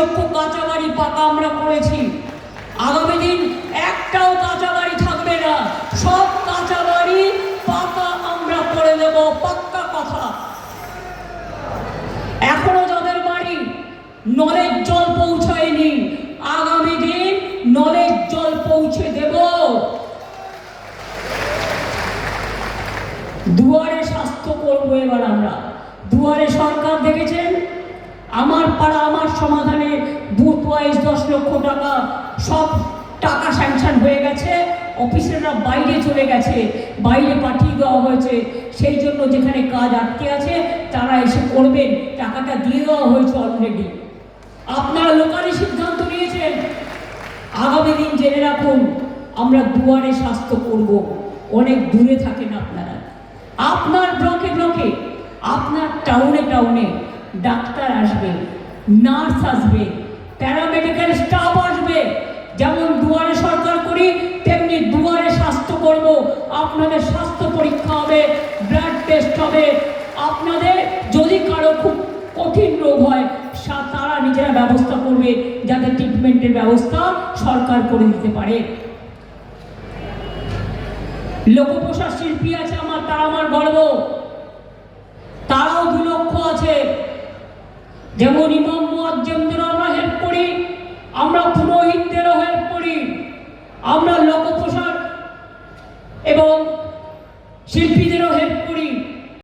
লক্ষ কাঁচা বাড়ি পাকা আমরা করেছি। আগামী দিন একটাও কাঁচা বাড়ি থাকবে না, সব কাঁচা বাড়ি পাকা আমরা করে দেব, পাক্কা কথা। এখনো যাদের বাড়ি নলের জল পৌঁছায়নি, আগামী দিন নলের জল পৌঁছে দেব। দুয়ারে স্বাস্থ্য করবো এবার আমরা। দুয়ারে সরকার দেখেছেন, আমার পাড়া আমার সমাধানে বুথ ওয়াইজ 10 লক্ষ টাকা, সব টাকা স্যাংশন হয়ে গেছে, অফিসাররা বাইরে চলে গেছে, বাইরে পাঠিয়ে দেওয়া হয়েছে। সেই জন্য যেখানে কাজ আটকে আছে তারা এসে করবেন, টাকাটা দিয়ে দেওয়া হয়েছে অলরেডি। আপনারা লোকালি সিদ্ধান্ত নিয়েছেন, আগামী দিন জেনে রাখুন আমরা দুয়ারে স্বাস্থ্য করব। অনেক দূরে থাকেন আপনারা, আপনার ব্লকে ব্লকে, আপনার টাউনে টাউনে ডাক্তার আসবে, নার্স আসবে, প্যারামেডিক্যাল স্টাফ আসবে। যেমন দুয়ারে সরকার করি তেমনি দুয়ারে স্বাস্থ্য করব। আপনাদের স্বাস্থ্য পরীক্ষা হবে, ব্লাড টেস্ট হবে। আপনাদের যদি কারো খুব কঠিন রোগ হয় তারা নিজেরা ব্যবস্থা করবে, যাতে ট্রিটমেন্টের ব্যবস্থা সরকার করে দিতে পারে। লোকপ্রশাসন শিল্পী আছে আমার, তারা আমার গর্ব, তারাও 2 লক্ষ আছে। যেমন ইমাম মুয়াজ্জিমদেরও আমরা হেল্প করি, আমরা পুরোহিতদেরও হেল্প করি, আমরা লোকপ্রশাসন এবং শিল্পীদেরও হেল্প করি।